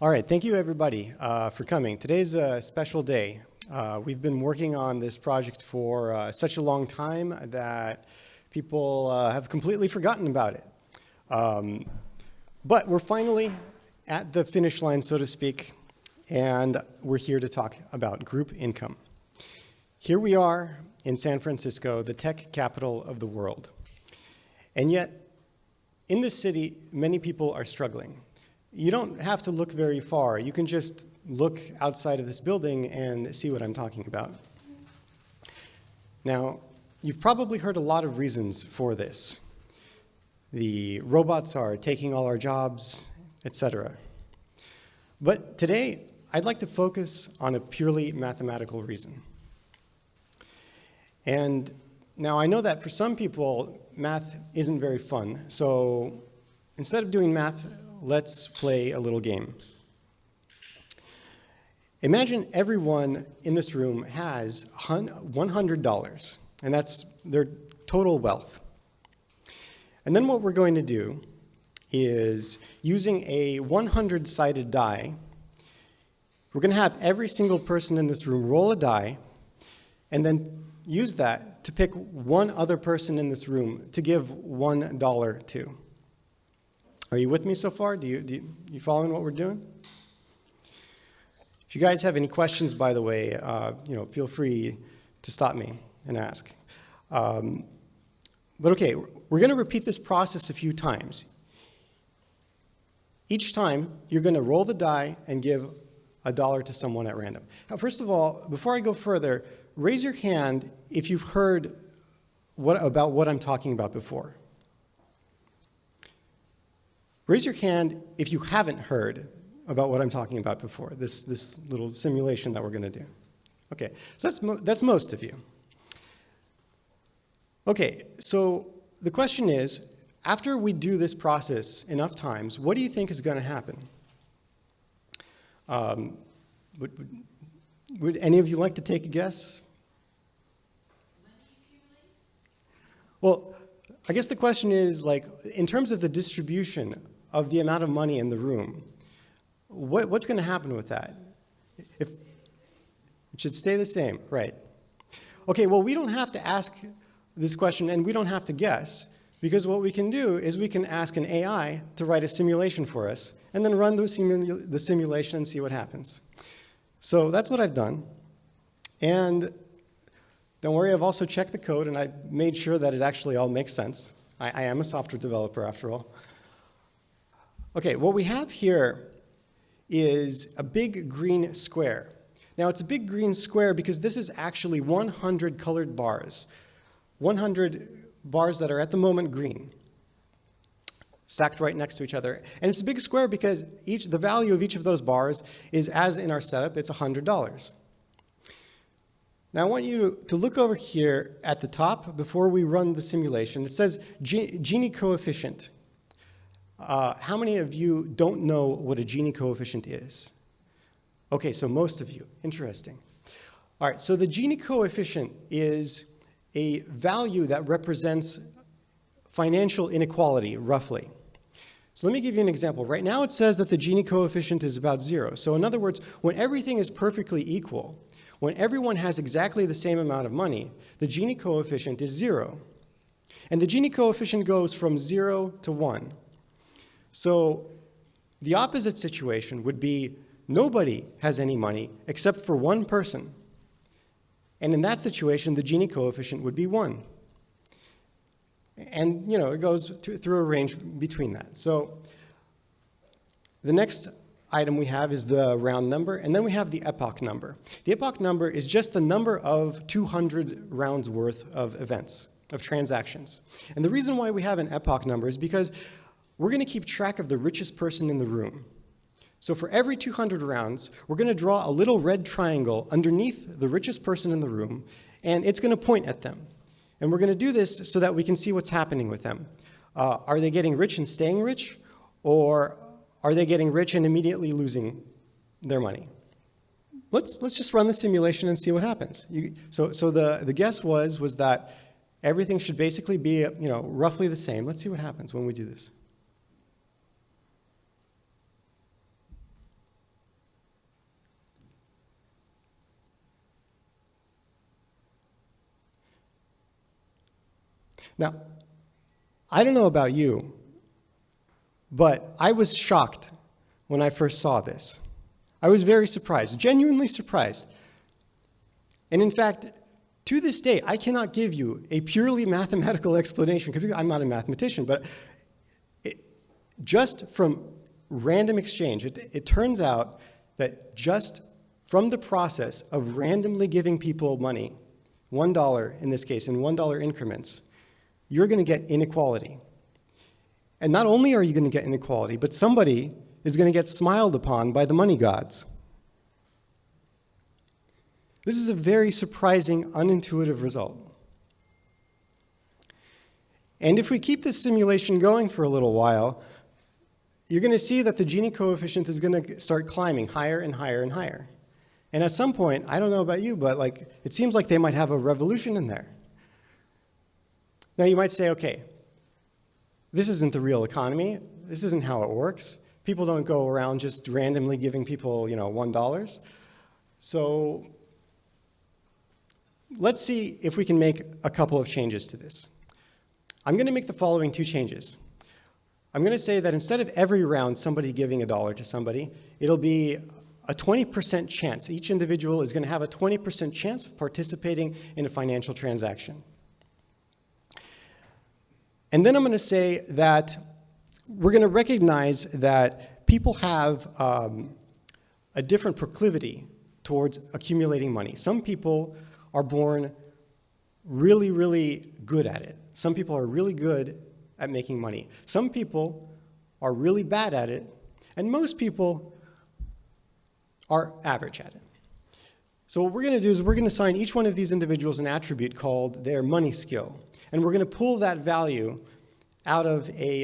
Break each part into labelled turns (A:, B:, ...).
A: All right, thank you everybody for coming. Today's a special day. We've been working on this project for such a long time that people have completely forgotten about it. But we're finally at the finish line, so to speak, and we're here to talk about group income. Here we are in San Francisco, the tech capital of the world. And yet, in this city, many people are struggling. You don't have to look very far. You can just look outside of this building and see what I'm talking about. Now, you've probably heard a lot of reasons for this. The robots are taking all our jobs, etc. But today, I'd like to focus on a purely mathematical reason. And now I know that for some people, math isn't very fun. So instead of doing math, let's play a little game. Imagine everyone in this room has $100, and that's their total wealth. And then what we're going to do is, using a 100-sided die, we're going to have every single person in this room roll a die, and then use that to pick one other person in this room to give $1 to. Are you with me so far? You following what we're doing? If you guys have any questions, by the way, feel free to stop me and ask. But okay, we're going to repeat this process a few times. Each time, you're going to roll the die and give $1 to someone at random. Now, first of all, before I go further, raise your hand if you've heard about what I'm talking about before. Raise your hand if you haven't heard about what I'm talking about before, this little simulation that we're going to do. Okay, so that's most of you. Okay, so the question is, after we do this process enough times, what do you think is going to happen? Would any of you like to take a guess? Well, I guess the question is, like, in terms of the distribution of the amount of money in the room, what's going to happen with that? It should stay the same, right? Okay, well, we don't have to ask this question, and we don't have to guess, because what we can do is we can ask an AI to write a simulation for us, and then run the simulation and see what happens. So that's what I've done. And don't worry, I've also checked the code, and I made sure that it actually all makes sense. I am a software developer, after all. Okay, what we have here is a big green square. Now, it's a big green square because this is actually 100 colored bars, 100 bars that are at the moment green, stacked right next to each other. And it's a big square because the value of each of those bars is, as in our setup, it's $100. Now, I want you to look over here at the top before we run the simulation. It says Gini coefficient. How many of you don't know what a Gini coefficient is? Okay, so most of you. Interesting. All right, so the Gini coefficient is a value that represents financial inequality, roughly. So let me give you an example. Right now it says that the Gini coefficient is about 0. So in other words, when everything is perfectly equal, when everyone has exactly the same amount of money, the Gini coefficient is 0. And the Gini coefficient goes from 0 to 1. So the opposite situation would be nobody has any money except for one person. And in that situation, the Gini coefficient would be 1. And it goes through a range between that. So the next item we have is the round number, and then we have the epoch number. The epoch number is just the number of 200 rounds worth of events, of transactions. And the reason why we have an epoch number is because we're going to keep track of the richest person in the room. So for every 200 rounds, we're going to draw a little red triangle underneath the richest person in the room, and it's going to point at them. And we're going to do this so that we can see what's happening with them. Are they getting rich and staying rich, or are they getting rich and immediately losing their money? Let's just run the simulation and see what happens. So the guess was that everything should basically be roughly the same. Let's see what happens when we do this. Now, I don't know about you, but I was shocked when I first saw this. I was very surprised, genuinely surprised. And in fact, to this day, I cannot give you a purely mathematical explanation, because I'm not a mathematician, but just from random exchange, it turns out that just from the process of randomly giving people money, $1 in this case, in $1 increments, you're going to get inequality. And not only are you going to get inequality, but somebody is going to get smiled upon by the money gods. This is a very surprising, unintuitive result. And if we keep this simulation going for a little while, you're going to see that the Gini coefficient is going to start climbing higher and higher and higher. And at some point, I don't know about you, but it seems like they might have a revolution in there. Now you might say, okay, this isn't the real economy. This isn't how it works. People don't go around just randomly giving people, $1. So let's see if we can make a couple of changes to this. I'm going to make the following two changes. I'm going to say that instead of every round somebody giving $1 to somebody, it'll be a 20% chance. Each individual is going to have a 20% chance of participating in a financial transaction. And then I'm going to say that we're going to recognize that people have a different proclivity towards accumulating money. Some people are born really, really good at it. Some people are really good at making money. Some people are really bad at it, and most people are average at it. So what we're going to do is we're going to assign each one of these individuals an attribute called their money skill, and we're going to pull that value out of a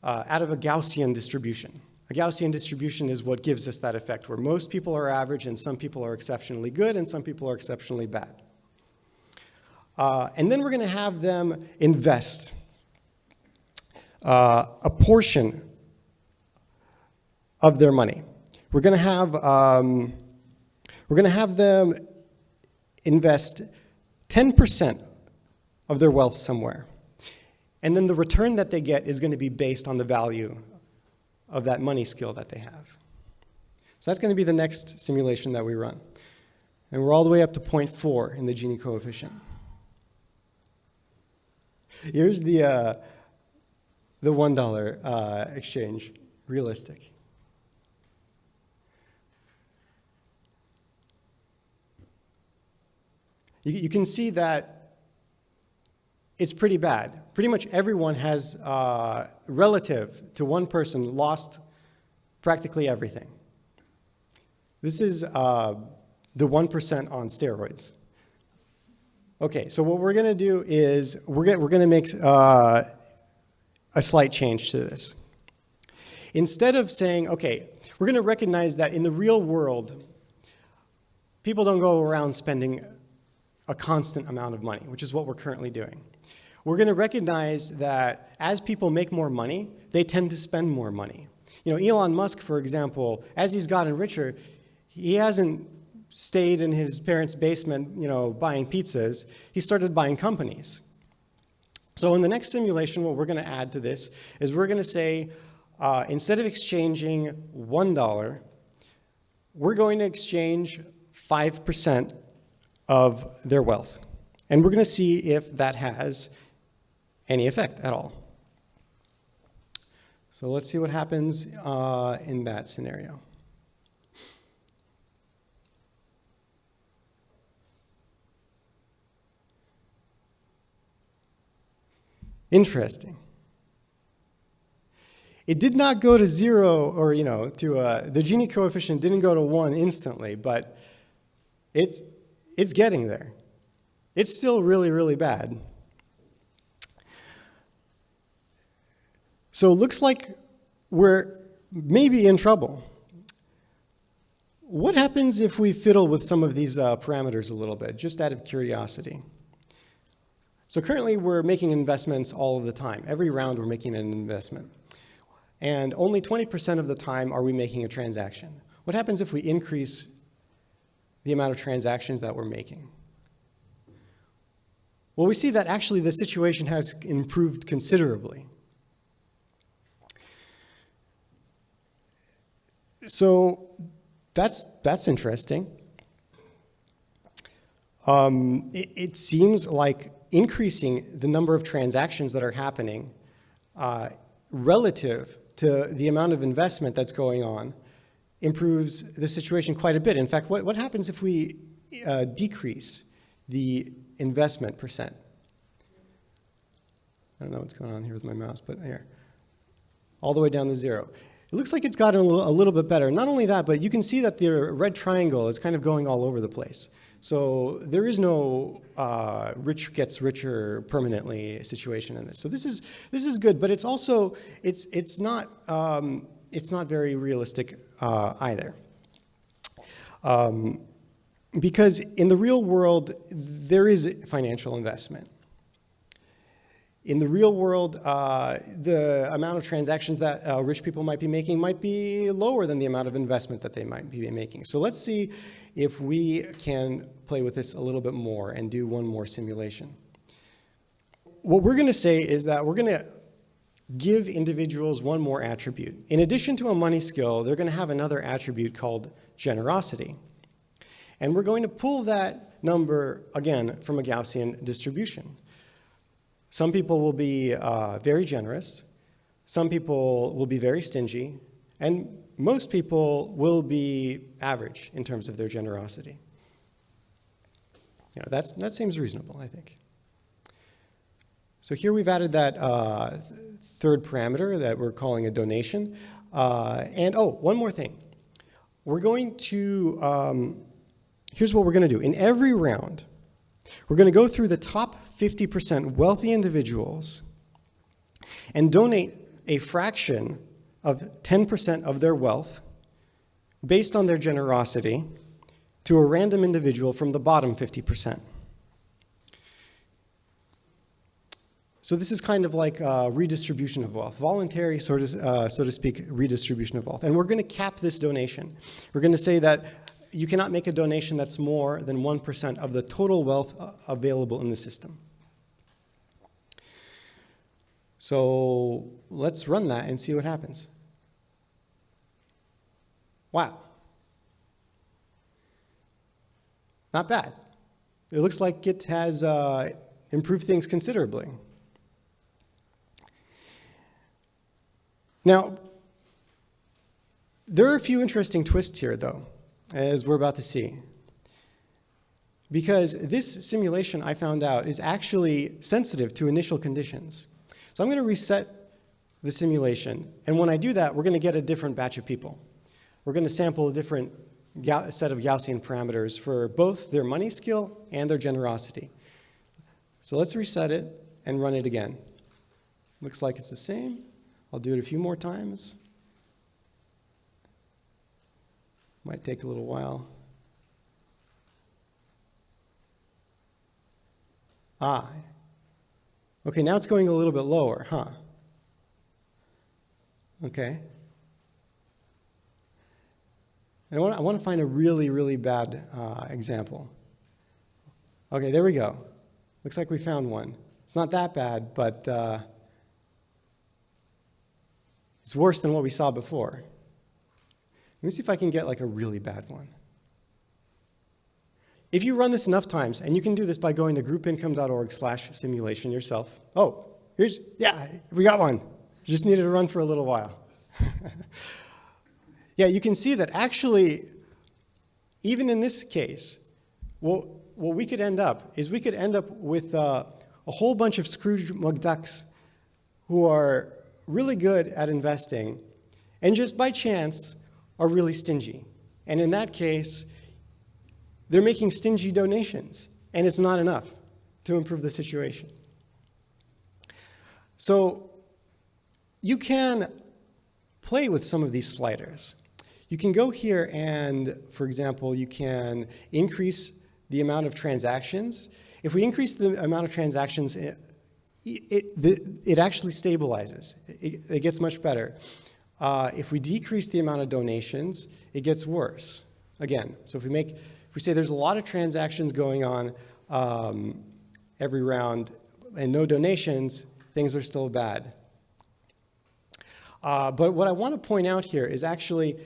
A: Gaussian distribution. A Gaussian distribution is what gives us that effect, where most people are average and some people are exceptionally good and some people are exceptionally bad. And then we're going to have them invest a portion of their money. We're going to have them invest 10% of their wealth somewhere. And then the return that they get is going to be based on the value of that money skill that they have. So that's going to be the next simulation that we run. And we're all the way up to 0.4 in the Gini coefficient. Here's the $1 exchange, realistic. You can see that it's pretty bad. Pretty much everyone has, relative to one person, lost practically everything. This is the 1% on steroids. Okay, so what we're going to do is we're going to make a slight change to this. Instead of saying, okay, we're going to recognize that in the real world, people don't go around spending a constant amount of money, which is what we're currently doing. We're going to recognize that as people make more money, they tend to spend more money. Elon Musk, for example, as he's gotten richer, he hasn't stayed in his parents' basement, buying pizzas. He started buying companies. So in the next simulation, what we're going to add to this is we're going to say, instead of exchanging $1, we're going to exchange 5% of their wealth. And we're going to see if that has any effect at all. So let's see what happens in that scenario. Interesting. It did not go to 0 or, the Gini coefficient didn't go to 1 instantly, but it's getting there. It's still really, really bad. So it looks like we're maybe in trouble. What happens if we fiddle with some of these parameters a little bit, just out of curiosity? So currently we're making investments all of the time. Every round we're making an investment. And only 20% of the time are we making a transaction. What happens if we increase the amount of transactions that we're making? Well, we see that actually the situation has improved considerably. So that's interesting. It seems like increasing the number of transactions that are happening relative to the amount of investment that's going on improves the situation quite a bit. In fact, what happens if we decrease the investment percent? I don't know what's going on here with my mouse, but here. All the way down to 0. It looks like it's gotten a little bit better. Not only that, but you can see that the red triangle is kind of going all over the place. So there is no rich gets richer permanently situation in this. So this is good, but it's also it's not very realistic either. Because in the real world, there is financial investment. In the real world, the amount of transactions that rich people might be making might be lower than the amount of investment that they might be making. So let's see if we can play with this a little bit more and do one more simulation. What we're going to say is that we're going to give individuals one more attribute. In addition to a money skill, they're going to have another attribute called generosity. And we're going to pull that number, again, from a Gaussian distribution. Some people will be very generous. Some people will be very stingy. And most people will be average in terms of their generosity. You know, that seems reasonable, I think. So here we've added that third parameter that we're calling a donation. And oh, one more thing. We're going to, here's what we're going to do. In every round, we're going to go through the top 50% wealthy individuals and donate a fraction of 10% of their wealth based on their generosity to a random individual from the bottom 50%. So this is kind of like redistribution of wealth, voluntary, so to speak, redistribution of wealth. And we're going to cap this donation. We're going to say that you cannot make a donation that's more than 1% of the total wealth available in the system. So let's run that and see what happens. Wow. Not bad. It looks like it has improved things considerably. Now, there are a few interesting twists here, though, as we're about to see. Because this simulation, I found out, is actually sensitive to initial conditions. So I'm going to reset the simulation. And when I do that, we're going to get a different batch of people. We're going to sample a different set of Gaussian parameters for both their money skill and their generosity. So let's reset it and run it again. Looks like it's the same. I'll do it a few more times. Might take a little while. Okay, now it's going a little bit lower, huh? Okay. And I want to find a really, really bad example. Okay, there we go. Looks like we found one. It's not that bad, but it's worse than what we saw before. Let me see if I can get like a really bad one. If you run this enough times, and you can do this by going to groupincome.org/simulation yourself. Oh, yeah, we got one. Just needed to run for a little while. Yeah, you can see that actually, even in this case, what we could end up is we could end up with a whole bunch of Scrooge McDucks who are really good at investing and just by chance are really stingy. And in that case, they're making stingy donations, and it's not enough to improve the situation. So you can play with some of these sliders. You can go here and, for example, you can increase the amount of transactions. If we increase the amount of transactions, it actually stabilizes. It gets much better. If we decrease the amount of donations, it gets worse. Again, so if we say there's a lot of transactions going on, every round and no donations, things are still bad. But what I want to point out here is actually,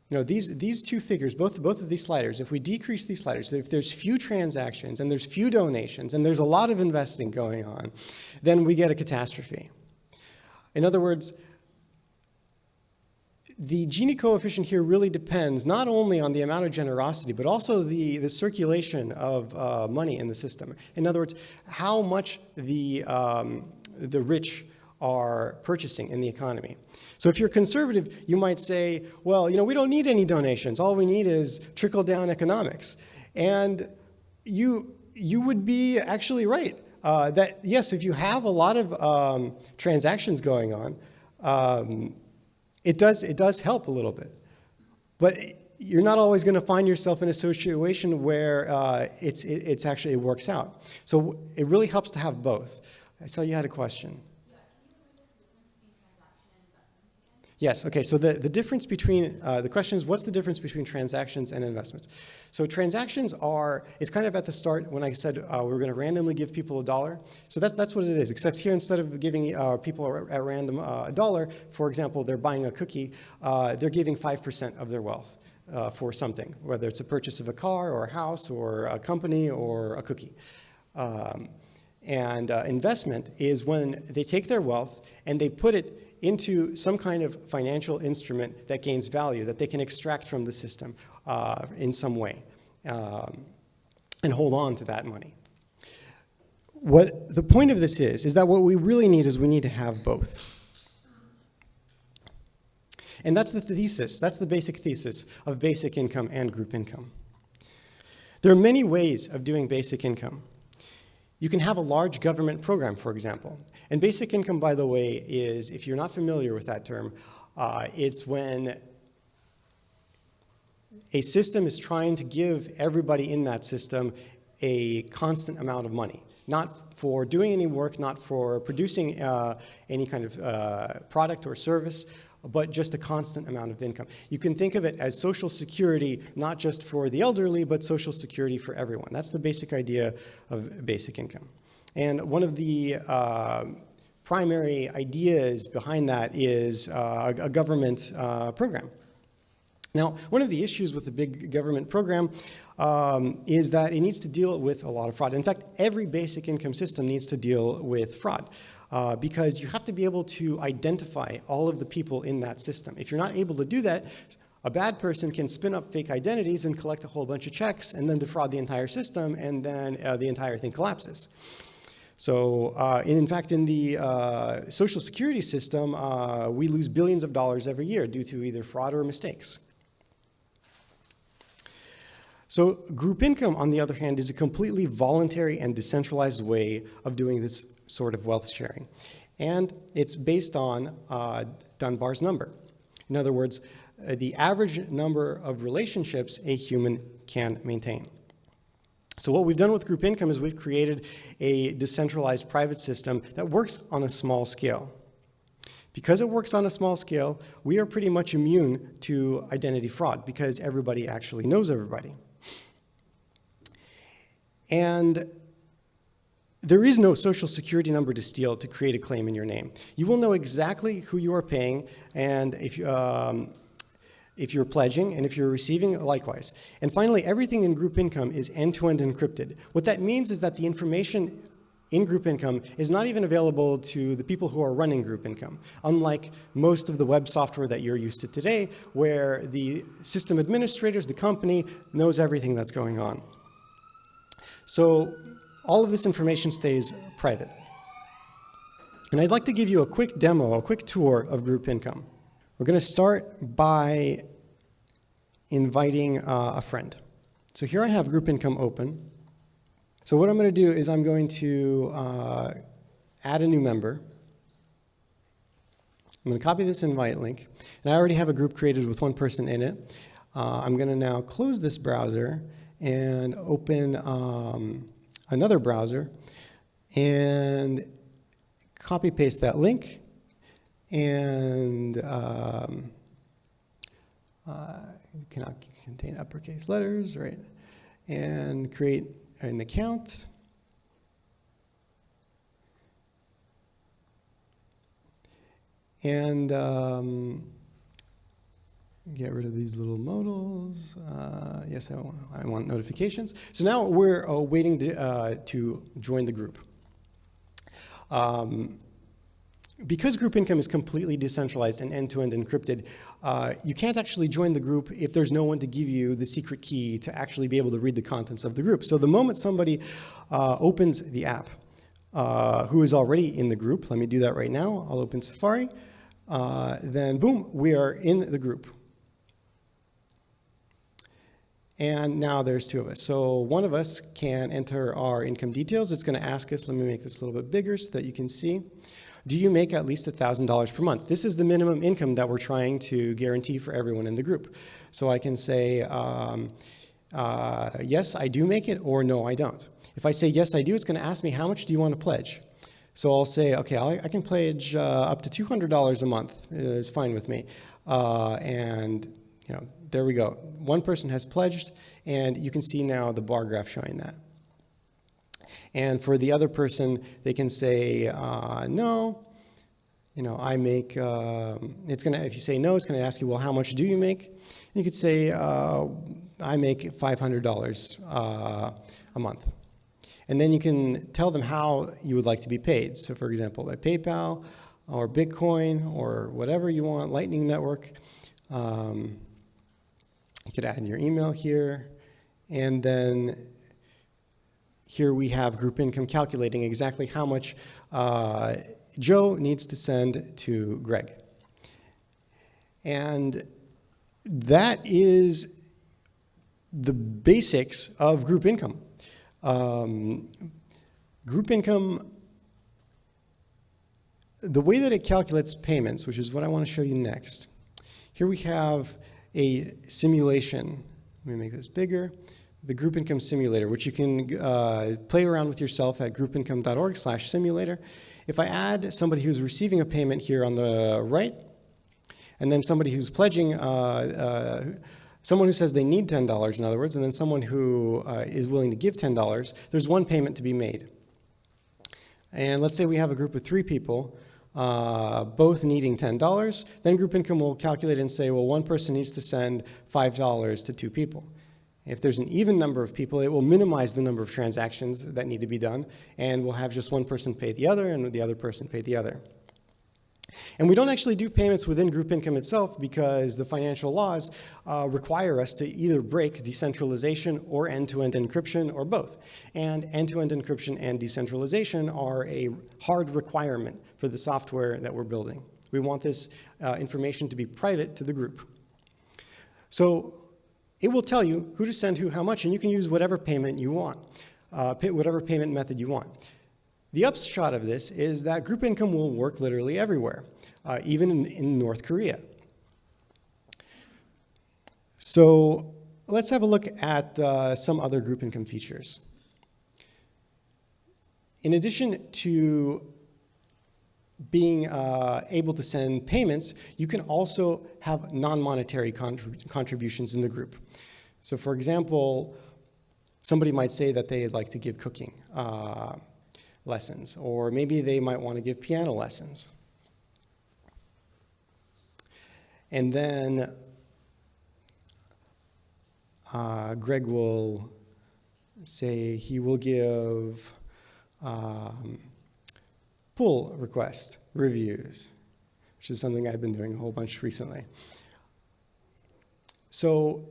A: these two figures, both of these sliders, if we decrease these sliders, so if there's few transactions and there's few donations and there's a lot of investing going on, then we get a catastrophe. In other words, the Gini coefficient here really depends not only on the amount of generosity, but also the circulation of money in the system. In other words, how much the rich are purchasing in the economy. So if you're conservative, you might say, well, we don't need any donations. All we need is trickle-down economics. And you would be actually right. That, yes, if you have a lot of transactions going on, it does help a little bit. But you're not always going to find yourself in a situation where it works out. So it really helps to have both. I saw you had a question. Yes, okay, so the difference between, the question is, what's the difference between transactions and investments? So transactions it's kind of at the start when I said we're going to randomly give people $1. So that's what it is, except here instead of giving people at random $1, for example, they're buying a cookie, they're giving 5% of their wealth for something, whether it's a purchase of a car or a house or a company or a cookie. And investment is when they take their wealth and they put it into some kind of financial instrument that gains value, that they can extract from the system in some way and hold on to that money. What the point of this is that what we really need is we need to have both. And that's the thesis, that's the basic thesis of basic income and group income. There are many ways of doing basic income. You can have a large government program, for example. And basic income, by the way, is, if you're not familiar with that term, it's when a system is trying to give everybody in that system a constant amount of money, not for doing any work, not for producing any kind of product or service, but just a constant amount of income. You can think of it as Social Security, not just for the elderly, but Social Security for everyone. That's the basic idea of basic income. And one of the primary ideas behind that is a government program. Now, one of the issues with the big government program is that it needs to deal with a lot of fraud. In fact, every basic income system needs to deal with fraud. Because you have to be able to identify all of the people in that system. If you're not able to do that, a bad person can spin up fake identities and collect a whole bunch of checks and then defraud the entire system, and then the entire thing collapses. So in fact, in the Social Security system, we lose billions of dollars every year due to either fraud or mistakes. So group income, on the other hand, is a completely voluntary and decentralized way of doing this sort of wealth sharing. And it's based on Dunbar's number. In other words, the average number of relationships a human can maintain. So what we've done with group income is we've created a decentralized private system that works on a small scale. Because it works on a small scale, we are pretty much immune to identity fraud because everybody actually knows everybody. And there is no Social Security number to steal to create a claim in your name. You will know exactly who you are paying, and if you're pledging, and if you're receiving, likewise. And finally, everything in group income is end-to-end encrypted. What that means is that the information in group income is not even available to the people who are running group income, unlike most of the web software that you're used to today, where the system administrators, the company, knows everything that's going on. So all of this information stays private. And I'd like to give you a quick demo, a quick tour of group income. We're going to start by inviting a friend. So here I have group income open. So what I'm going to do is I'm going to add a new member. I'm going to copy this invite link. And I already have a group created with one person in it. I'm going to now close this browser and open another browser and copy paste that link and cannot contain uppercase letters, right? And create an account. And get rid of these little modals. Yes, I want notifications. So now we're waiting to join the group. Because group income is completely decentralized and end-to-end encrypted, you can't actually join the group if there's no one to give you the secret key to actually be able to read the contents of the group. So the moment somebody opens the app, who is already in the group, let me do that right now. I'll open Safari. Then boom, we are in the group. And now there's two of us. So one of us can enter our income details. It's going to ask us, let me make this a little bit bigger so that you can see. Do you make at least $1,000 per month? This is the minimum income that we're trying to guarantee for everyone in the group. So I can say, yes, I do make it, or no, I don't. If I say yes, I do, it's going to ask me, how much do you want to pledge? So I'll say, okay, I can pledge up to $200 a month. It's fine with me. And you know, there we go. One person has pledged, and you can see now the bar graph showing that. And for the other person, they can say, no, you know, I make, it's gonna, if you say no, it's gonna ask you, well, how much do you make? And you could say, I make $500 a month. And then you can tell them how you would like to be paid. So for example, by PayPal or Bitcoin or whatever you want, Lightning Network. You could add in your email here. And then here we have group income calculating exactly how much Joe needs to send to Greg. And that is the basics of group income. Group income, the way that it calculates payments, which is what I want to show you next. Here we have a simulation. Let me make this bigger. The group income simulator, which you can play around with yourself at groupincome.org/simulator. If I add somebody who's receiving a payment here on the right, and then somebody who's pledging, someone who says they need $10, in other words, and then someone who is willing to give $10, there's one payment to be made. And let's say we have a group of 3 people, both needing $10, then group income will calculate and say, well, one person needs to send $5 to 2 people. If there's an even number of people, it will minimize the number of transactions that need to be done, and we'll have just one person pay the other and the other person pay the other. And we don't actually do payments within group income itself because the financial laws require us to either break decentralization or end-to-end encryption or both. And end-to-end encryption and decentralization are a hard requirement for the software that we're building. We want this information to be private to the group. So it will tell you who to send who how much, and you can use whatever payment you want, whatever payment method you want. The upshot of this is that group income will work literally everywhere, even in North Korea. So let's have a look at some other group income features. In addition to being able to send payments, you can also have non-monetary contributions in the group. So for example, somebody might say that they'd like to give cooking lessons, or maybe they might want to give piano lessons. And then Greg will say he will give pull request reviews, which is something I've been doing a whole bunch recently. So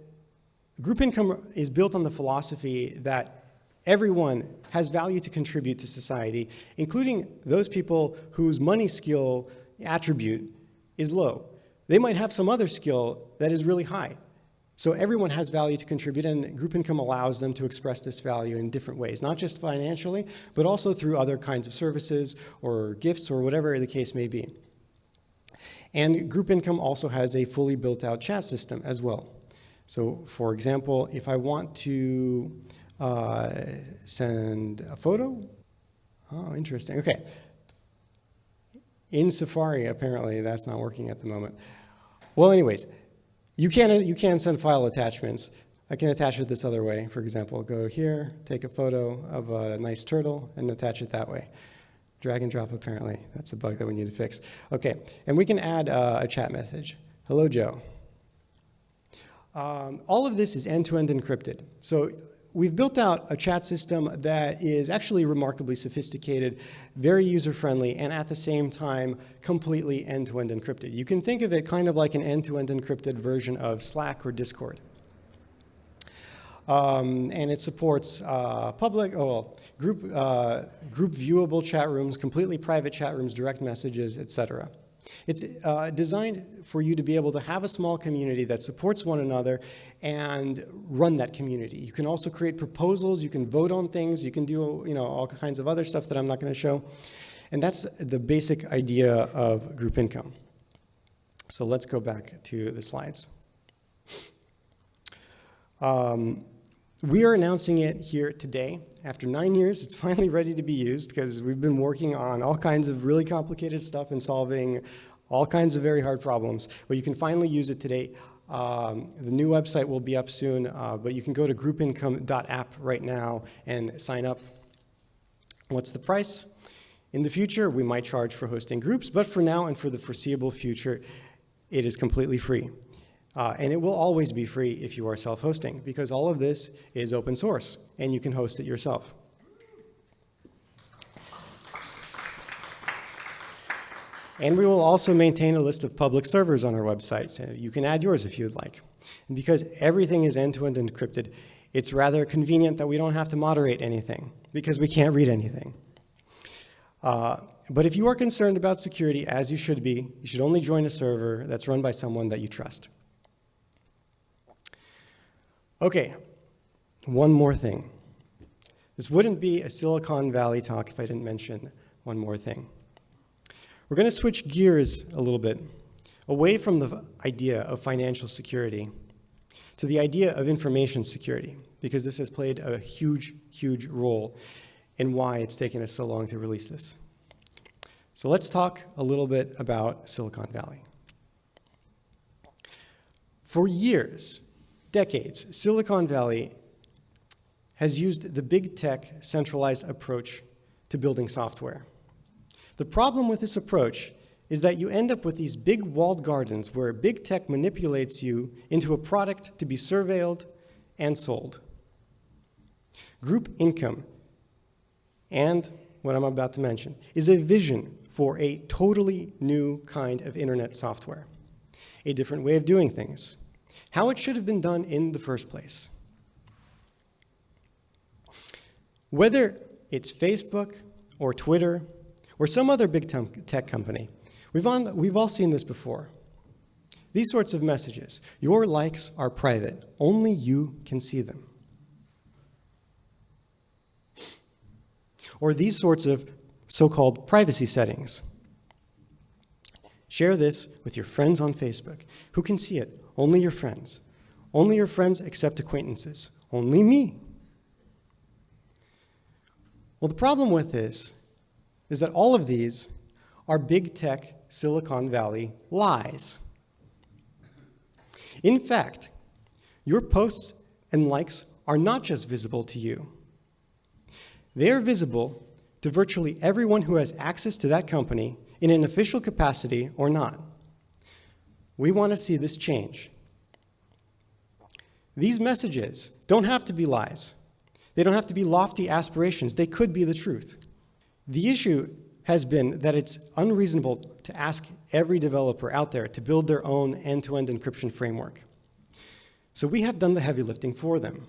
A: group income is built on the philosophy that everyone has value to contribute to society, including those people whose money skill attribute is low. They might have some other skill that is really high. So everyone has value to contribute, and group income allows them to express this value in different ways, not just financially, but also through other kinds of services or gifts or whatever the case may be. And group income also has a fully built out chat system as well. So for example, if I want to send a photo, oh, interesting, okay. In Safari, apparently that's not working at the moment. Well, anyways, you can send file attachments. I can attach it this other way. For example, go here, take a photo of a nice turtle, and attach it that way. Drag and drop, apparently. That's a bug that we need to fix. Okay, and we can add a chat message. Hello, Joe. All of this is end-to-end encrypted. So we've built out a chat system that is actually remarkably sophisticated, very user-friendly, and at the same time, completely end-to-end encrypted. You can think of it kind of like an end-to-end encrypted version of Slack or Discord. And it supports group viewable chat rooms, completely private chat rooms, direct messages, etc. It's designed for you to be able to have a small community that supports one another and run that community. You can also create proposals, you can vote on things, you can do all kinds of other stuff that I'm not going to show. And that's the basic idea of group income. So let's go back to the slides. We are announcing it here today. After 9 years, it's finally ready to be used because we've been working on all kinds of really complicated stuff and solving all kinds of very hard problems. But you can finally use it today. The new website will be up soon, but you can go to groupincome.app right now and sign up. What's the price? In the future, we might charge for hosting groups, but for now and for the foreseeable future, it is completely free. And it will always be free if you are self-hosting, because all of this is open source, and you can host it yourself. And we will also maintain a list of public servers on our website, so you can add yours if you would like. And because everything is end-to-end encrypted, it's rather convenient that we don't have to moderate anything, because we can't read anything. But if you are concerned about security, as you should be, you should only join a server that's run by someone that you trust. Okay, one more thing. This wouldn't be a Silicon Valley talk if I didn't mention one more thing. We're going to switch gears a little bit away from the idea of financial security to the idea of information security, because this has played a huge, huge role in why it's taken us so long to release this. So let's talk a little bit about Silicon Valley. For years, decades, Silicon Valley has used the big tech centralized approach to building software. The problem with this approach is that you end up with these big walled gardens where big tech manipulates you into a product to be surveilled and sold. Group income, and what I'm about to mention, is a vision for a totally new kind of internet software, a different way of doing things, how it should have been done in the first place. Whether it's Facebook or Twitter or some other big tech company, we've all seen this before. These sorts of messages, your likes are private, only you can see them. Or these sorts of so-called privacy settings. Share this with your friends on Facebook. Who can see it? Only your friends. Only your friends accept acquaintances. Only me. Well, the problem with this is that all of these are big tech Silicon Valley lies. In fact, your posts and likes are not just visible to you. They are visible to virtually everyone who has access to that company in an official capacity or not. We want to see this change. These messages don't have to be lies. They don't have to be lofty aspirations. They could be the truth. The issue has been that it's unreasonable to ask every developer out there to build their own end-to-end encryption framework. So we have done the heavy lifting for them.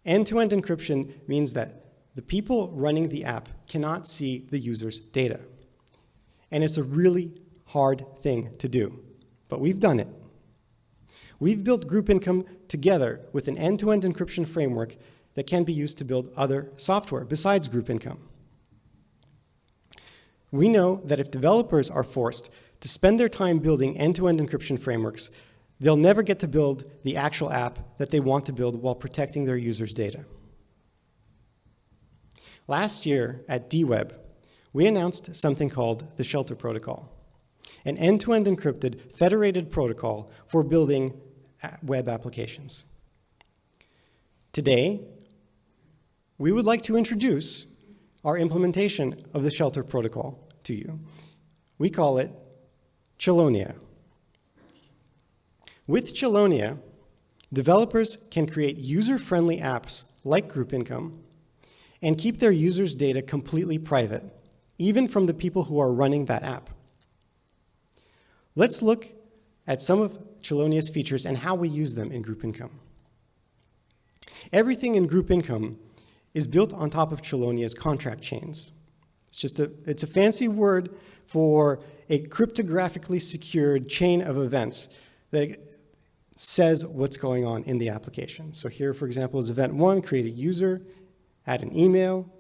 A: End-to-end encryption means that the people running the app cannot see the user's data. And it's a really hard thing to do, but we've done it. We've built group income together with an end-to-end encryption framework that can be used to build other software besides group income. We know that if developers are forced to spend their time building end-to-end encryption frameworks, they'll never get to build the actual app that they want to build while protecting their users' data. Last year at DWeb, we announced something called the Shelter Protocol, an end-to-end encrypted federated protocol for building web applications. Today, we would like to introduce our implementation of the shelter protocol to you. We call it Chelonia. With Chelonia, developers can create user-friendly apps like group income and keep their users' data completely private, even from the people who are running that app. Let's look at some of Chelonia's features and how we use them in group income. Everything in group income is built on top of Chelonia's contract chains. It's a fancy word for a cryptographically secured chain of events that says what's going on in the application. So here, for example, is event 1, create a user, add an email,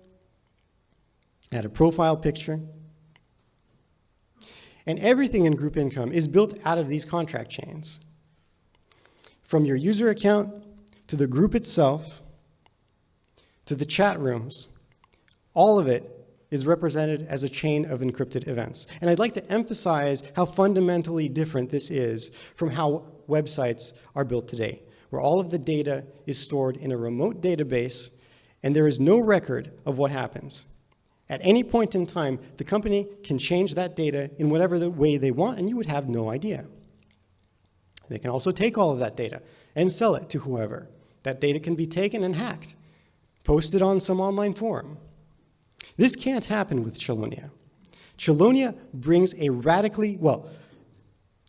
A: add a profile picture. And everything in group income is built out of these contract chains. From your user account to the group itself to the chat rooms, all of it is represented as a chain of encrypted events. And I'd like to emphasize how fundamentally different this is from how websites are built today, where all of the data is stored in a remote database and there is no record of what happens. At any point in time, the company can change that data in whatever the way they want, and you would have no idea. They can also take all of that data and sell it to whoever. That data can be taken and hacked, posted on some online forum. This can't happen with Chelonia. Chelonia brings a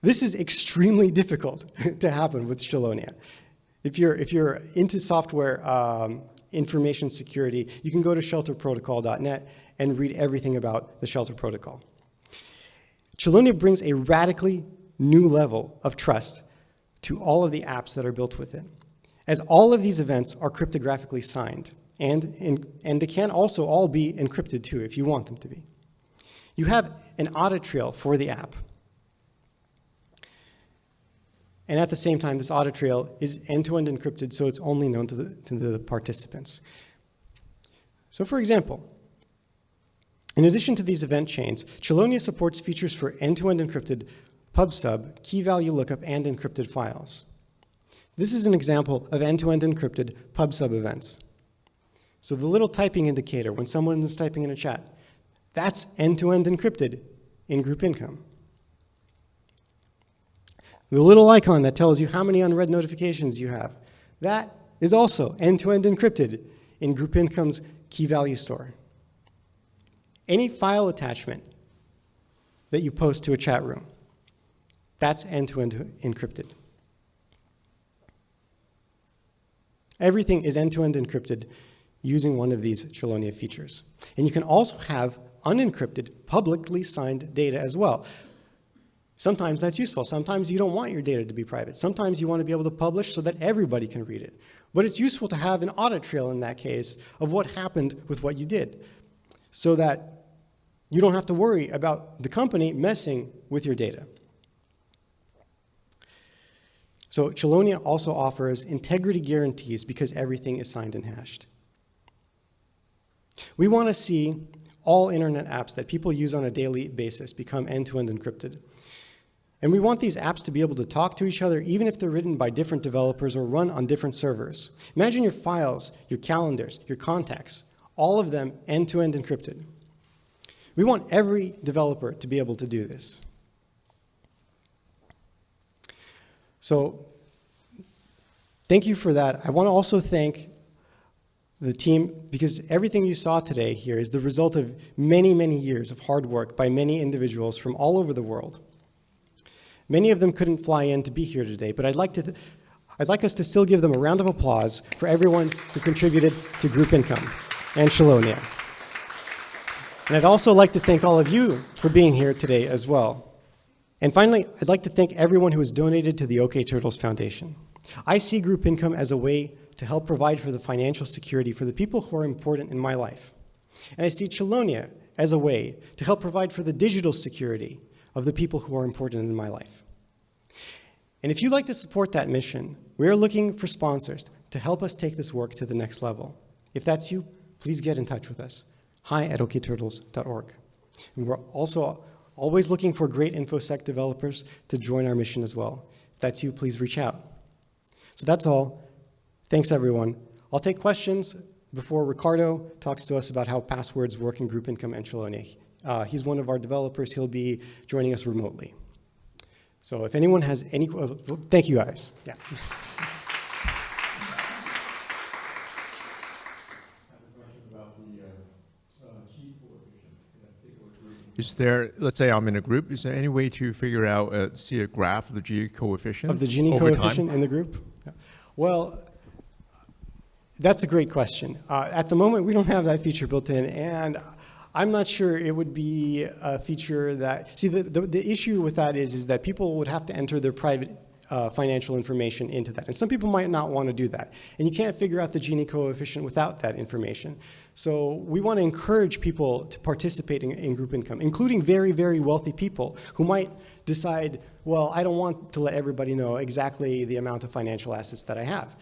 A: this is extremely difficult to happen with Chelonia. If you're into software information security, you can go to shelterprotocol.net and read everything about the shelter protocol. Chelonia brings a radically new level of trust to all of the apps that are built with it, as all of these events are cryptographically signed, and they can also all be encrypted too if you want them to be. You have an audit trail for the app. And at the same time, this audit trail is end-to-end encrypted, so it's only known to the participants. So for example, in addition to these event chains, Chelonia supports features for end-to-end encrypted pub/sub, key value lookup, and encrypted files. This is an example of end-to-end encrypted pub/sub events. So the little typing indicator when someone is typing in a chat, that's end-to-end encrypted in group income. The little icon that tells you how many unread notifications you have, that is also end-to-end encrypted in group income's key value store. Any file attachment that you post to a chat room, that's end-to-end encrypted. Everything is end-to-end encrypted using one of these Chelonia features. And you can also have unencrypted, publicly signed data as well. Sometimes that's useful. Sometimes you don't want your data to be private. Sometimes you want to be able to publish so that everybody can read it. But it's useful to have an audit trail in that case of what happened with what you did, so that you don't have to worry about the company messing with your data. So Chelonia also offers integrity guarantees because everything is signed and hashed. We want to see all internet apps that people use on a daily basis become end-to-end encrypted. And we want these apps to be able to talk to each other even if they're written by different developers or run on different servers. Imagine your files, your calendars, your contacts, all of them end-to-end encrypted. We want every developer to be able to do this. So thank you for that. I want to also thank the team, because everything you saw today here is the result of many, many years of hard work by many individuals from all over the world. Many of them couldn't fly in to be here today, but I'd like us to still give them a round of applause for everyone who contributed to group income and Chelonia. And I'd also like to thank all of you for being here today as well. And finally, I'd like to thank everyone who has donated to the OK Turtles Foundation. I see group income as a way to help provide for the financial security for the people who are important in my life. And I see Chelonia as a way to help provide for the digital security of the people who are important in my life. And if you'd like to support that mission, we are looking for sponsors to help us take this work to the next level. If that's you, please get in touch with us. hi@okturtles.org. And we're also always looking for great InfoSec developers to join our mission as well. If that's you, please reach out. So that's all. Thanks, everyone. I'll take questions before Ricardo talks to us about how passwords work in group income and Chelonia. He's one of our developers. He'll be joining us remotely. So if anyone has any, thank you guys. Yeah.
B: Is there, let's say I'm in a group, is there any way to figure out, see a graph of the Gini coefficient?
A: Of the Gini coefficient in the group? Yeah. Well, that's a great question. At the moment, we don't have that feature built in, and I'm not sure it would be a feature that, see, the issue with that is that people would have to enter their private financial information into that. And some people might not want to do that. And you can't figure out the Gini coefficient without that information. So we want to encourage people to participate in group income, including very, very wealthy people who might decide, well, I don't want to let everybody know exactly the amount of financial assets that I have.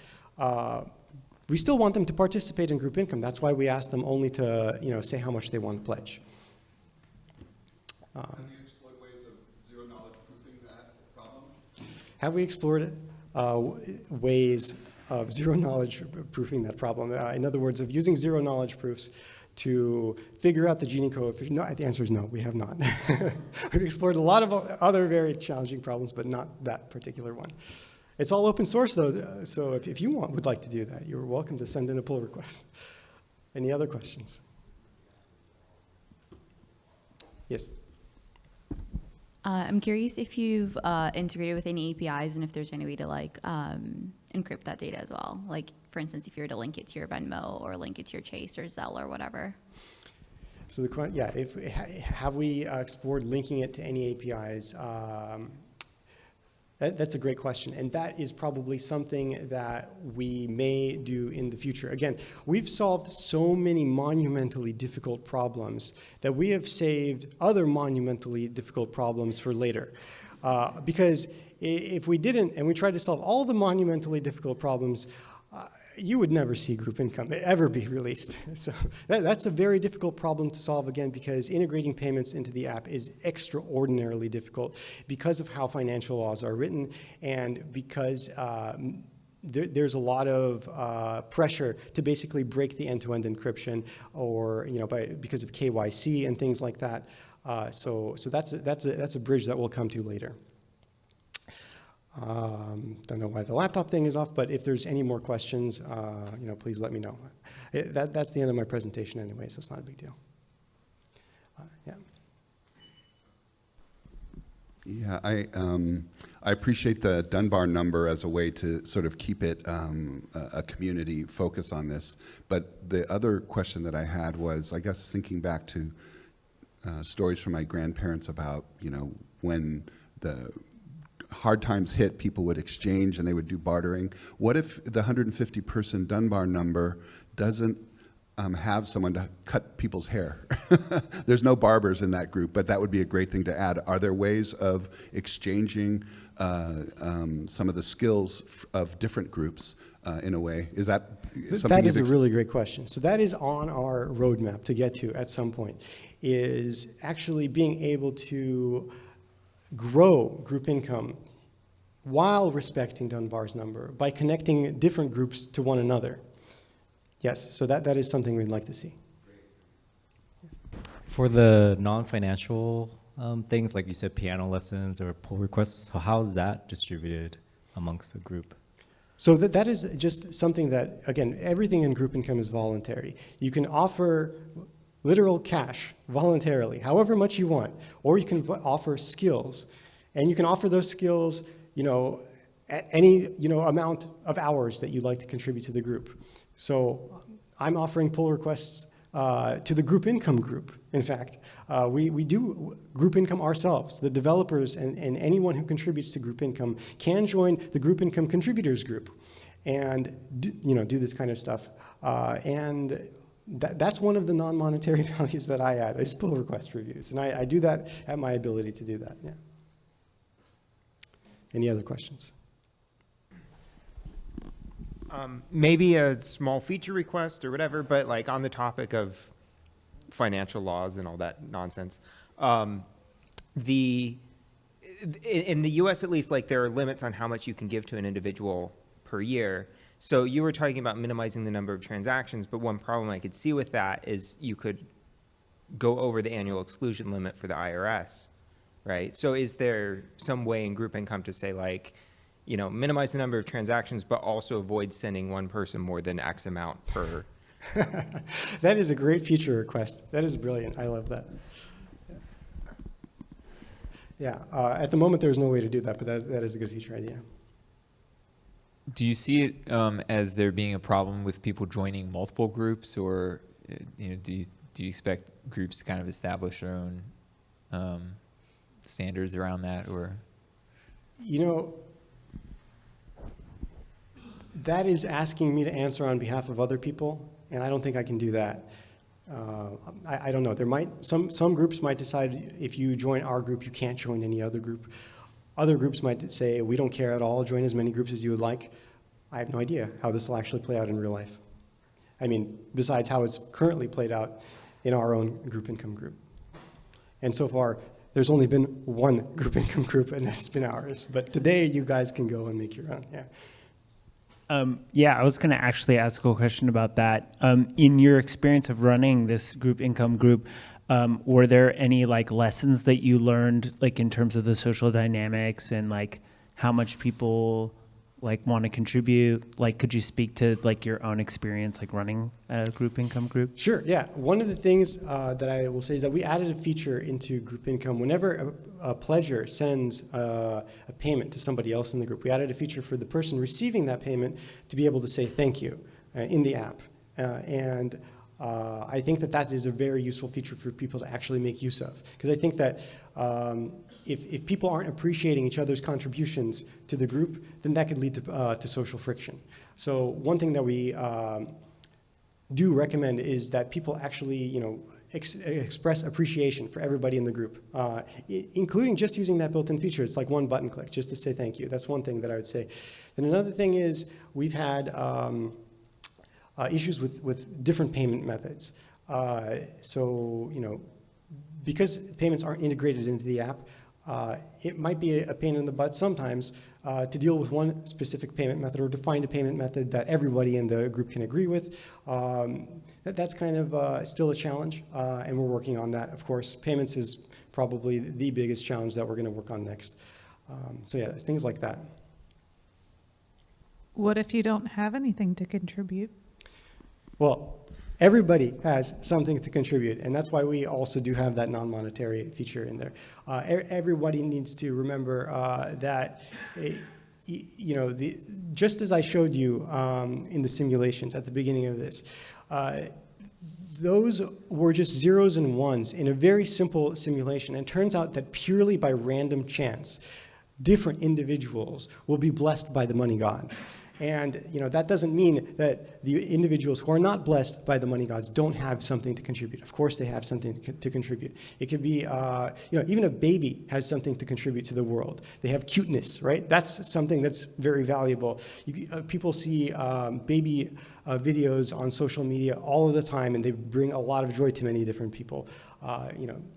A: We still want them to participate in group income. That's why we ask them only to, say how much they want to pledge.
C: Have you explored ways of zero-knowledge proofing that problem?
A: Have we explored ways of zero-knowledge proofing that problem? In other words, of using zero-knowledge proofs to figure out the Gini coefficient? No, the answer is no, we have not. We've explored a lot of other very challenging problems, but not that particular one. It's all open source, though, so if you would like to do that, you're welcome to send in a pull request. Any other questions? Yes?
D: I'm curious if you've integrated with any APIs and if there's any way to encrypt that data as well. Like, for instance, if you were to link it to your Venmo or link it to your Chase or Zelle or whatever.
A: So have we explored linking it to any APIs? That's a great question, and that is probably something that we may do in the future. Again, we've solved so many monumentally difficult problems that we have saved other monumentally difficult problems for later. Because if we didn't, and we tried to solve all the monumentally difficult problems, you would never see group income ever be released. So that's a very difficult problem to solve, again, because integrating payments into the app is extraordinarily difficult because of how financial laws are written and because there's a lot of pressure to basically break the end-to-end encryption or, because of KYC and things like that. So that's a bridge that we'll come to later. Don't know why the laptop thing is off, but if there's any more questions, please let me know. That's the end of my presentation anyway, so it's not a big deal. Yeah.
C: Yeah, I appreciate the Dunbar number as a way to sort of keep it a community focus on this. But the other question that I had was, I guess, thinking back to stories from my grandparents about, when the hard times hit, people would exchange and they would do bartering. What if the 150-person Dunbar number doesn't have someone to cut people's hair? There's no barbers in that group, but that would be a great thing to add. Are there ways of exchanging some of the skills of different groups in a way? Is that something?
A: That is a really great question. So that is on our roadmap to get to at some point, is actually being able to grow group income while respecting Dunbar's number by connecting different groups to one another. Yes, so that is something we'd like to see.
E: For the non-financial things, like you said, piano lessons or pull requests, so how is that distributed amongst the group?
A: So that is just something that, again, everything in group income is voluntary. You can offer literal cash voluntarily, however much you want, or you can offer skills, and you can offer those skills, at any amount of hours that you'd like to contribute to the group. So I'm offering pull requests to the group income group. In fact, we do group income ourselves. The developers and anyone who contributes to group income can join the group income contributors group, and do this kind of stuff. And that's one of the non-monetary values that I add, is pull request reviews. And I do that at my ability to do that, yeah. Any other questions?
F: Maybe a small feature request or whatever, but like on the topic of financial laws and all that nonsense. In the US at least, like there are limits on how much you can give to an individual per year. So you were talking about minimizing the number of transactions, but one problem I could see with that is you could go over the annual exclusion limit for the IRS, right? So is there some way in group income to say, like, minimize the number of transactions, but also avoid sending one person more than X amount per?
A: That is a great feature request. That is brilliant. I love that. Yeah, at the moment there's no way to do that, but that is a good feature idea.
G: Do you see it as there being a problem with people joining multiple groups, or do you expect groups to kind of establish their own standards around that, or?
A: That is asking me to answer on behalf of other people, and I don't think I can do that. I don't know. There might some groups might decide if you join our group, you can't join any other group. Other groups might say, we don't care at all, join as many groups as you would like. I have no idea how this will actually play out in real life. I mean, besides how it's currently played out in our own group income group. And so far, there's only been one group income group, and that's been ours. But today, you guys can go and make your own. Yeah.
H: Yeah, I was going to actually ask a question about that. In your experience of running this group income group, were there any lessons that you learned in terms of the social dynamics and how much people want to contribute? Could you speak to your own experience running a group income group?
A: Sure, yeah. One of the things that I will say is that we added a feature into group income. Whenever a pledger sends a payment to somebody else in the group, we added a feature for the person receiving that payment to be able to say thank you in the app. I think that is a very useful feature for people to actually make use of. Because I think that if people aren't appreciating each other's contributions to the group, then that could lead to social friction. So one thing that we do recommend is that people actually, express appreciation for everybody in the group, including just using that built-in feature. It's like one button click just to say thank you. That's one thing that I would say. Then another thing is we've had issues with different payment methods. Because payments aren't integrated into the app, it might be a pain in the butt sometimes to deal with one specific payment method or to find a payment method that everybody in the group can agree with. That's kind of still a challenge, and we're working on that. Of course, payments is probably the biggest challenge that we're going to work on next. So yeah, things like that.
I: What if you don't have anything to contribute?
A: Well, everybody has something to contribute, and that's why we also do have that non-monetary feature in there. Everybody needs to remember that, just as I showed you in the simulations at the beginning of this, those were just zeros and ones in a very simple simulation. And it turns out that purely by random chance, different individuals will be blessed by the money gods. And that doesn't mean that the individuals who are not blessed by the money gods don't have something to contribute. Of course they have something to contribute. It could be, even a baby has something to contribute to the world. They have cuteness, right? That's something that's very valuable. People see baby videos on social media all of the time, and they bring a lot of joy to many different people.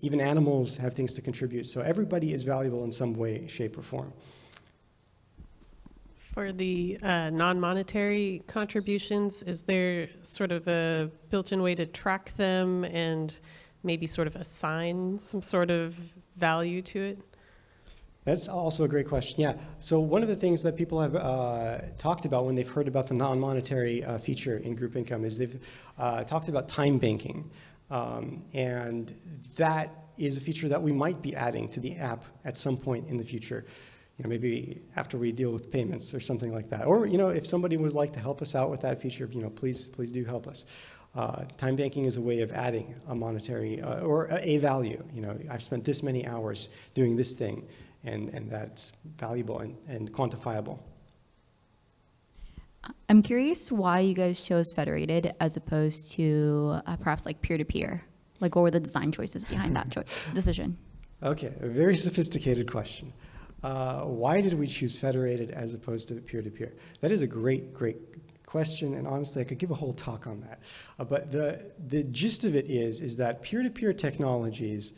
A: Even animals have things to contribute. So everybody is valuable in some way, shape, or form.
J: For the non-monetary contributions, is there sort of a built-in way to track them and maybe sort of assign some sort of value to it?
A: That's also a great question. Yeah. So one of the things that people have talked about when they've heard about the non-monetary feature in group income is they've talked about time banking. And that is a feature that we might be adding to the app at some point in the future. Maybe after we deal with payments or something like that. Or, if somebody would like to help us out with that feature, please do help us. Time banking is a way of adding a monetary or a value. I've spent this many hours doing this thing, and that's valuable and quantifiable.
D: I'm curious why you guys chose federated as opposed to perhaps peer-to-peer. What were the design choices behind that decision?
A: Okay, a very sophisticated question. Why did we choose federated as opposed to peer-to-peer? That is a great question, and honestly, I could give a whole talk on that. But the gist of it is that peer-to-peer technologies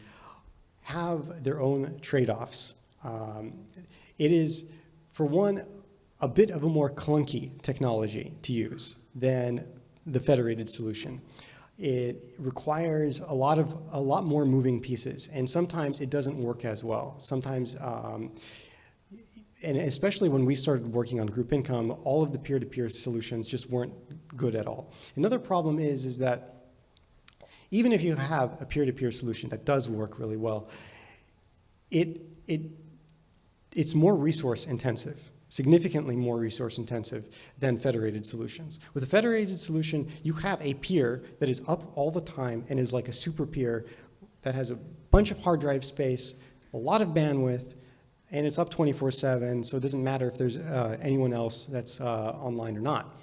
A: have their own trade-offs. It is, for one, a bit of a more clunky technology to use than the federated solution. It requires a lot more moving pieces, and sometimes it doesn't work as well. Sometimes, and especially when we started working on group income, all of the peer-to-peer solutions just weren't good at all. Another problem is that even if you have a peer-to-peer solution that does work really well, it's more resource intensive, significantly more resource intensive than federated solutions. With a federated solution, you have a peer that is up all the time and is like a super peer that has a bunch of hard drive space, a lot of bandwidth, and it's up 24/7, so it doesn't matter if there's anyone else that's online or not.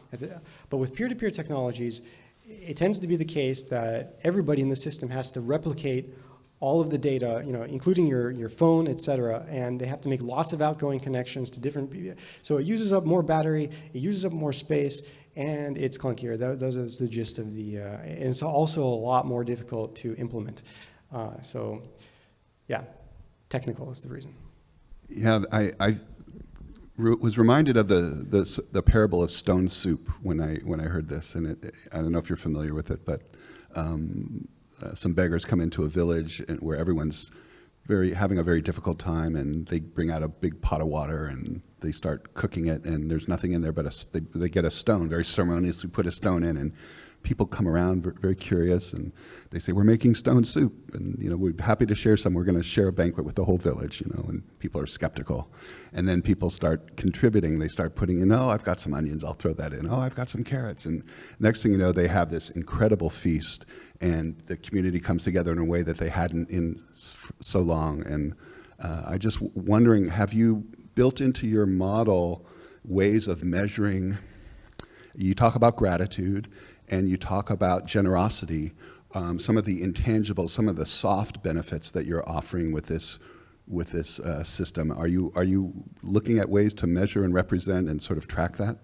A: But with peer-to-peer technologies, it tends to be the case that everybody in the system has to replicate all of the data, including your phone, et cetera, and they have to make lots of outgoing connections to different people. So it uses up more battery, it uses up more space, and it's clunkier. Those is the gist of and it's also a lot more difficult to implement. So yeah, technical is the reason.
C: Yeah, I was reminded of the parable of stone soup when I heard this, and I don't know if you're familiar with it, but some beggars come into a village where everyone's having a very difficult time, and they bring out a big pot of water and they start cooking it, and there's nothing in there but they get a stone, very ceremoniously put a stone in, and people come around very curious, and they say, "We're making stone soup, and we're happy to share some. We're going to share a banquet with the whole village," and people are skeptical, and then people start contributing. They start putting in, "Oh, I've got some onions. I'll throw that in. Oh, I've got some carrots," and next thing you know, they have this incredible feast, and the community comes together in a way that they hadn't in so long. And I just wondering, have you built into your model ways of measuring? You talk about gratitude, and you talk about generosity, some of the intangibles, some of the soft benefits that you're offering with this system. Are you looking at ways to measure and represent and sort of track that?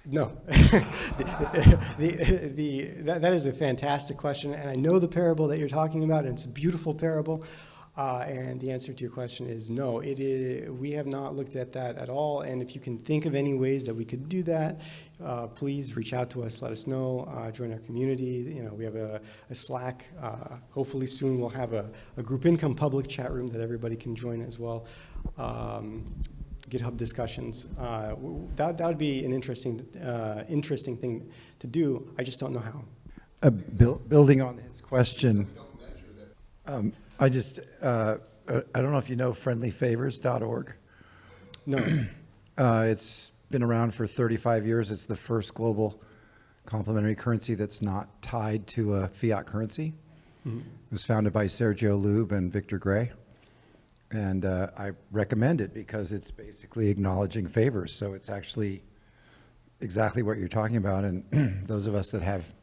A: No. That is a fantastic question, and I know the parable that you're talking about, and it's a beautiful parable. And the answer to your question is no. We have not looked at that at all, and if you can think of any ways that we could do that, please reach out to us, let us know, join our community. We have a Slack. Hopefully soon we'll have a group income public chat room that everybody can join as well. GitHub discussions. That would be an interesting thing to do. I just don't know how.
K: Building on his question, I don't know if you know friendlyfavors.org.
A: No.
K: It's been around for 35 years. It's the first global complementary currency that's not tied to a fiat currency. Mm-hmm. It was founded by Sergio Lube and Victor Gray. And I recommend it because it's basically acknowledging favors. So it's actually exactly what you're talking about. And those of us that have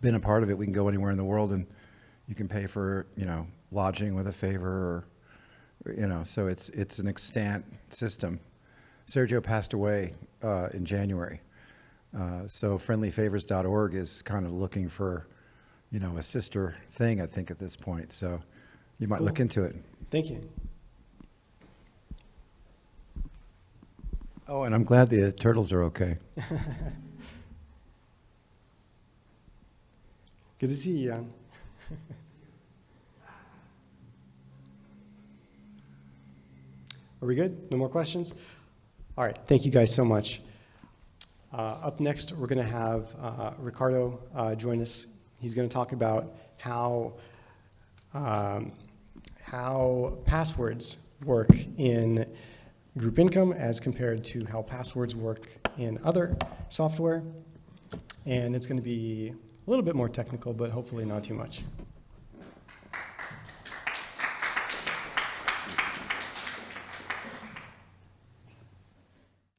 K: been a part of it, we can go anywhere in the world and you can pay for, lodging with a favor, or, so it's an extant system. Sergio passed away in January. So friendlyfavors.org is kind of looking for, a sister thing, I think, at this point. So you might look into it.
A: Thank you.
K: Oh, and I'm glad the turtles are okay.
A: Good to see you, Jan. Are we good? No more questions? All right, thank you guys so much. Up next, we're going to have Ricardo join us. He's going to talk about how passwords work in group income as compared to how passwords work in other software. And it's going to be a little bit more technical, but hopefully not too much.